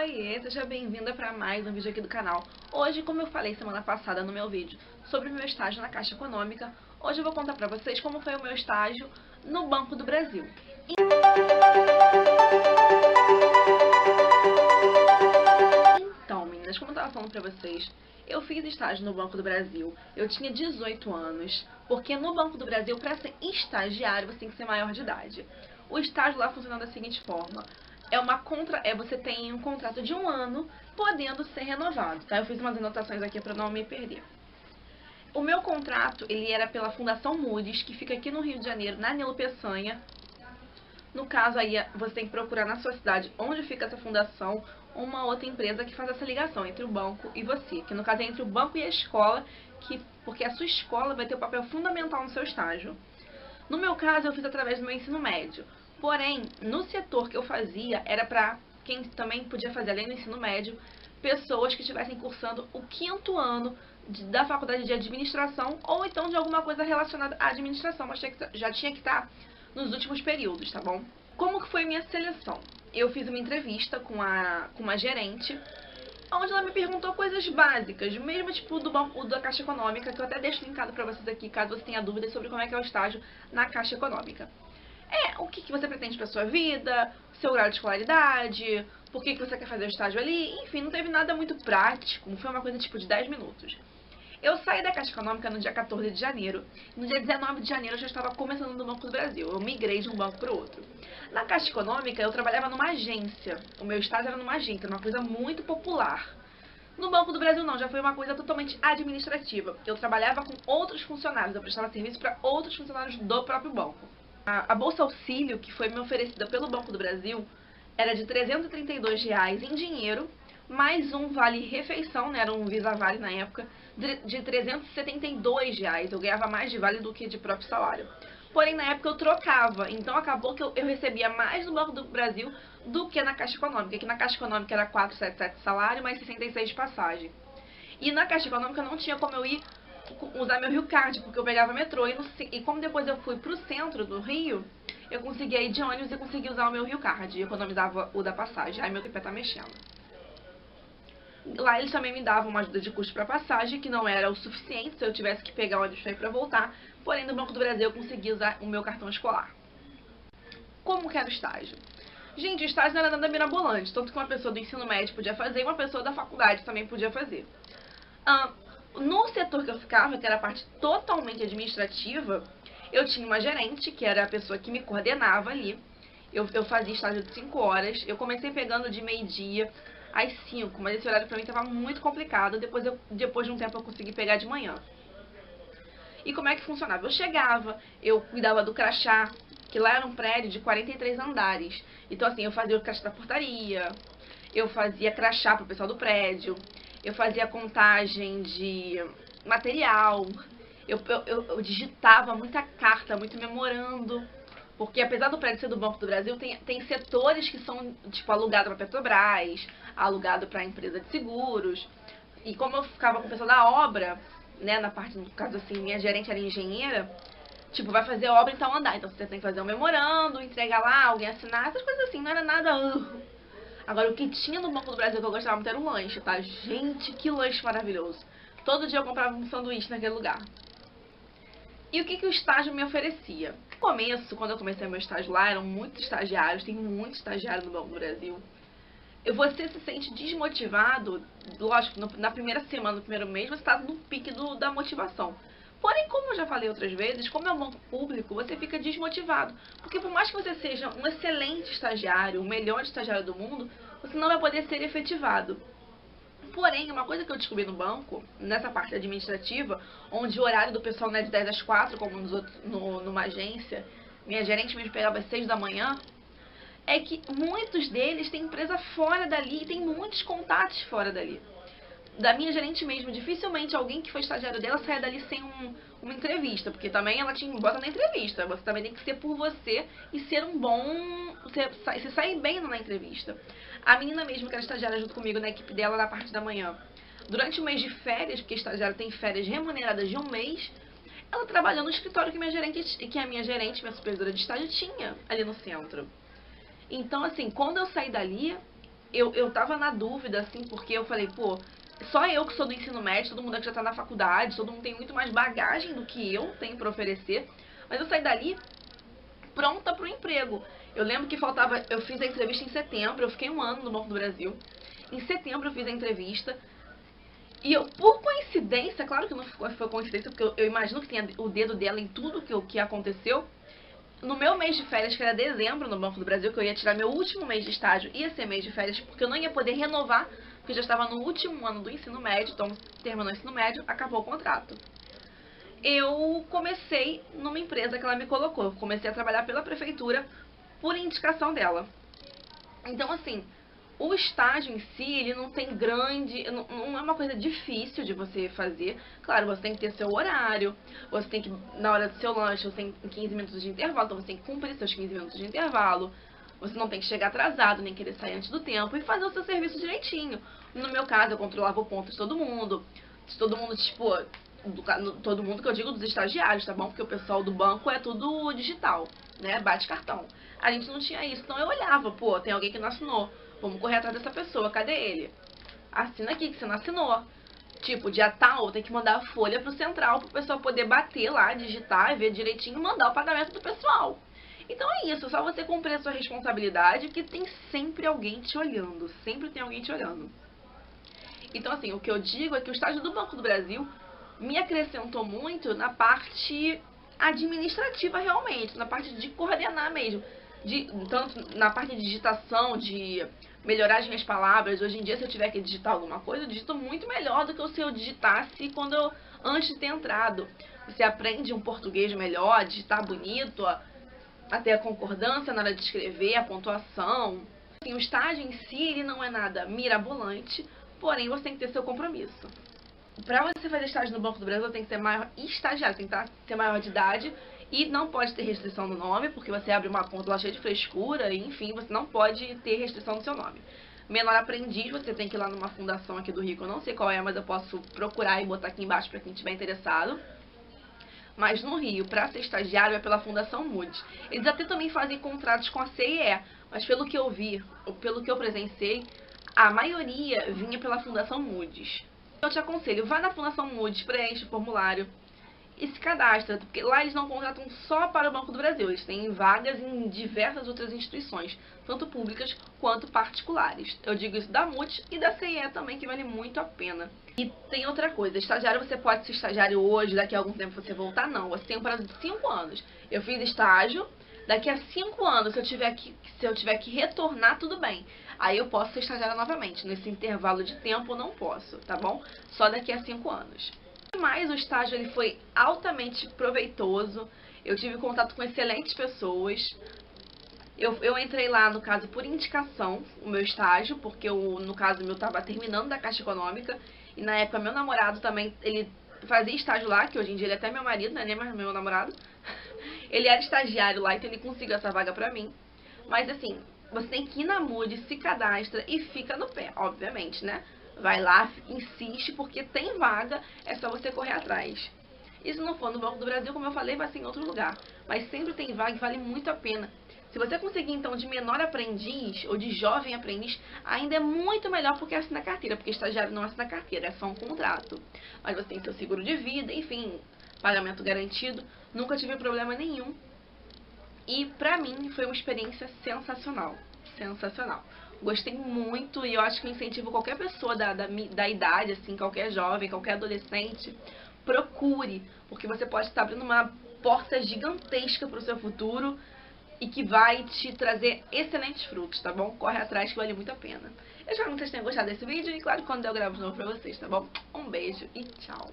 Oiê, seja bem-vinda para mais um vídeo aqui do canal. Hoje, como eu falei semana passada no meu vídeo sobre o meu estágio na Caixa Econômica, hoje eu vou contar para vocês como foi o meu estágio no Banco do Brasil. Então, meninas, como eu estava falando para vocês, eu fiz estágio no Banco do Brasil, eu tinha 18 anos, porque no Banco do Brasil, para ser estagiário, você tem que ser maior de idade. O estágio lá funciona da seguinte forma: você tem um contrato de 1 ano, podendo ser renovado, tá? Eu fiz umas anotações aqui para não me perder. O meu contrato, ele era pela Fundação Moody's, que fica aqui no Rio de Janeiro, na Nilo Peçanha. No caso, aí você tem que procurar na sua cidade onde fica essa fundação, uma outra empresa que faz essa ligação entre o banco e você, que no caso é entre o banco e a escola, porque a sua escola vai ter um papel fundamental no seu estágio. No meu caso, eu fiz através do meu ensino médio. Porém, no setor que eu fazia, era para quem também podia fazer, além do ensino médio, pessoas que estivessem cursando o 5º ano da faculdade de administração, ou então de alguma coisa relacionada à administração, mas já tinha que estar nos últimos períodos, tá bom? Como que foi a minha seleção? Eu fiz uma entrevista com uma gerente, onde ela me perguntou coisas básicas, mesmo tipo do banco da Caixa Econômica, que eu até deixo linkado pra vocês aqui, caso você tenha dúvidas sobre como é que é o estágio na Caixa Econômica. O que você pretende pra sua vida, seu grau de escolaridade, por que você quer fazer o estágio ali, enfim, não teve nada muito prático, foi uma coisa tipo de 10 minutos. Eu saí da Caixa Econômica no dia 14 de janeiro. No dia 19 de janeiro eu já estava começando no Banco do Brasil. Eu migrei de um banco para o outro. Na Caixa Econômica eu trabalhava numa agência. O meu estágio era numa agência, uma coisa muito popular. No Banco do Brasil não, já foi uma coisa totalmente administrativa. Eu trabalhava com outros funcionários, eu prestava serviço para outros funcionários do próprio banco. A Bolsa Auxílio, que foi me oferecida pelo Banco do Brasil, era de R$ 332 em dinheiro, mais um vale-refeição, né, era um Visa Vale na época, de R$ 372. Eu ganhava mais de vale do que de próprio salário. Porém, na época eu trocava, então acabou que eu recebia mais no Banco do Brasil do que na Caixa Econômica, que na Caixa Econômica era 477 salário, mais 66 de passagem. E na Caixa Econômica não tinha como eu ir usar meu Rio Card, porque eu pegava metrô, e como depois eu fui pro centro do Rio, eu conseguia ir de ônibus e conseguia usar o meu Rio Card, e economizava o da passagem. Aí meu pé tá mexendo. Lá eles também me davam uma ajuda de custo para passagem, que não era o suficiente se eu tivesse que pegar o ônibus para ir para voltar. Porém, no Banco do Brasil eu consegui usar o meu cartão escolar. Como que era o estágio? Gente, o estágio não era nada mirabolante, tanto que uma pessoa do ensino médio podia fazer e uma pessoa da faculdade também podia fazer. No setor que eu ficava, que era a parte totalmente administrativa, eu tinha uma gerente, que era a pessoa que me coordenava ali. Eu fazia estágio de 5 horas, eu comecei pegando de meio-dia às 5, mas esse horário pra mim tava muito complicado, depois de um tempo eu consegui pegar de manhã. E como é que funcionava? Eu chegava, eu cuidava do crachá, que lá era um prédio de 43 andares. Então assim, eu fazia o crachá da portaria, eu fazia crachá pro pessoal do prédio, eu fazia contagem de material, eu digitava muita carta, muito memorando. Porque apesar do prédio ser do Banco do Brasil, tem setores que são, tipo, alugado para Petrobras, alugado para empresa de seguros. E como eu ficava com o pessoal da obra, né, na parte, no caso assim, minha gerente era engenheira, tipo, vai fazer obra em tal andar. Então você tem que fazer um memorando, entregar lá, alguém assinar, essas coisas assim, não era nada... Agora, o que tinha no Banco do Brasil que eu gostava muito era um lanche, tá? Gente, que lanche maravilhoso. Todo dia eu comprava um sanduíche naquele lugar. E o que o estágio me oferecia? No começo, quando eu comecei meu estágio lá, eram muitos estagiários, tem muito estagiário no Banco do Brasil. Você se sente desmotivado, lógico, na primeira semana, no primeiro mês, você está no pique da motivação. Porém, como eu já falei outras vezes, como é um banco público, você fica desmotivado. Porque por mais que você seja um excelente estagiário, o melhor estagiário do mundo, você não vai poder ser efetivado. Porém, uma coisa que eu descobri no banco, nessa parte administrativa, onde o horário do pessoal não é de 10 às 4, como numa agência, minha gerente mesmo pegava às 6 da manhã, é que muitos deles têm empresa fora dali e tem muitos contatos fora dali. Da minha gerente mesmo, dificilmente alguém que foi estagiário dela saia dali sem uma entrevista, porque também ela te bota na entrevista, você também tem que ser por você e ser um bom... Você sair bem na entrevista. A menina mesmo, que era estagiária junto comigo na equipe dela na parte da manhã, durante o mês de férias, porque estagiário tem férias remuneradas de um mês, ela trabalhou no escritório que a minha gerente, minha supervisora de estágio, tinha ali no centro. Então, assim, quando eu saí dali, eu tava na dúvida, assim, porque eu falei, pô, só eu que sou do ensino médio, todo mundo aqui já tá na faculdade, todo mundo tem muito mais bagagem do que eu tenho pra oferecer. Mas eu saí dali pronta pro emprego. Eu lembro que faltava, eu fiz a entrevista em setembro, eu fiquei um ano no Banco do Brasil. Em setembro eu fiz a entrevista. E eu, por coincidência, claro que não foi coincidência, porque eu imagino que tenha o dedo dela em tudo que aconteceu. No meu mês de férias, que era dezembro no Banco do Brasil, que eu ia tirar meu último mês de estágio, ia ser mês de férias, porque eu não ia poder renovar, porque eu já estava no último ano do ensino médio, então terminou o ensino médio, acabou o contrato. Eu comecei numa empresa que ela me colocou, eu comecei a trabalhar pela prefeitura por indicação dela. Então, assim, o estágio em si, ele não tem grande, não é uma coisa difícil de você fazer. Claro, você tem que ter seu horário, você tem que, na hora do seu lanche, você tem 15 minutos de intervalo, então você tem que cumprir seus 15 minutos de intervalo. Você não tem que chegar atrasado, nem querer sair antes do tempo e fazer o seu serviço direitinho. No meu caso, eu controlava o ponto de todo mundo, tipo, todo mundo que eu digo dos estagiários, tá bom? Porque o pessoal do banco é tudo digital, né? Bate cartão. A gente não tinha isso, então eu olhava, pô, tem alguém que não assinou. Vamos correr atrás dessa pessoa, cadê ele? Assina aqui que você não assinou. Tipo, dia tal, tem que mandar a folha pro central pro pessoal poder bater lá, digitar, ver direitinho e mandar o pagamento do pessoal. Então é isso, só você cumprir a sua responsabilidade, que tem sempre alguém te olhando, sempre tem alguém te olhando. Então assim, o que eu digo é que o estágio do Banco do Brasil me acrescentou muito na parte administrativa realmente, na parte de coordenar mesmo. Tanto na parte de digitação, de melhorar as minhas palavras. Hoje em dia, se eu tiver que digitar alguma coisa, eu digito muito melhor do que se eu digitasse antes de ter entrado. Você aprende um português melhor, a digitar bonito, a ter a concordância na hora de escrever, a pontuação. Assim, o estágio em si, ele não é nada mirabolante, porém você tem que ter seu compromisso. Para você fazer estágio no Banco do Brasil, tem que ser maior estagiário, tem que ser maior de idade. E não pode ter restrição no nome, porque você abre uma conta lá cheia de frescura, e enfim, você não pode ter restrição no seu nome. Menor aprendiz, você tem que ir lá numa fundação aqui do Rio, que eu não sei qual é, mas eu posso procurar e botar aqui embaixo para quem estiver interessado. Mas no Rio, para ser estagiário, é pela Fundação Moody's. Eles até também fazem contratos com a CIE, mas pelo que eu vi, ou pelo que eu presenciei, a maioria vinha pela Fundação Moody's. Eu te aconselho, vá na Fundação Moody's, preenche o formulário e se cadastra, porque lá eles não contratam só para o Banco do Brasil, eles têm vagas em diversas outras instituições, tanto públicas quanto particulares. Eu digo isso da Moody's e da CIE também, que vale muito a pena. E tem outra coisa, estagiário você pode ser estagiário hoje, daqui a algum tempo você voltar, não, você tem um prazo de 5 anos. Eu fiz estágio, daqui a 5 anos, se eu tiver que retornar, tudo bem. Aí eu posso ser estagiária novamente, nesse intervalo de tempo eu não posso, tá bom? Só daqui a 5 anos. Mas o estágio ele foi altamente proveitoso, eu tive contato com excelentes pessoas. Eu entrei lá, no caso, por indicação, o meu estágio, porque no caso meu estava terminando da Caixa Econômica, e na época meu namorado também, ele fazia estágio lá, que hoje em dia ele é até meu marido, não é nem mais meu namorado. Ele era estagiário lá, então ele conseguiu essa vaga pra mim. Mas assim, você tem que ir na Moody's, se cadastra e fica no pé, obviamente, né? Vai lá, insiste, porque tem vaga, é só você correr atrás. E se não for no Banco do Brasil, como eu falei, vai ser em outro lugar. Mas sempre tem vaga e vale muito a pena. Se você conseguir, então, de menor aprendiz ou de jovem aprendiz, ainda é muito melhor porque assina carteira. Porque estagiário não assina carteira, é só um contrato. Mas você tem seu seguro de vida, enfim, pagamento garantido. Nunca tive problema nenhum. E pra mim foi uma experiência sensacional. Sensacional. Gostei muito e eu acho que eu incentivo qualquer pessoa da idade, assim, qualquer jovem, qualquer adolescente, procure, porque você pode estar abrindo uma porta gigantesca para o seu futuro e que vai te trazer excelentes frutos, tá bom? Corre atrás que vale muito a pena. Eu espero que vocês tenham gostado desse vídeo e claro, quando eu gravo de novo pra vocês, tá bom? Um beijo e tchau!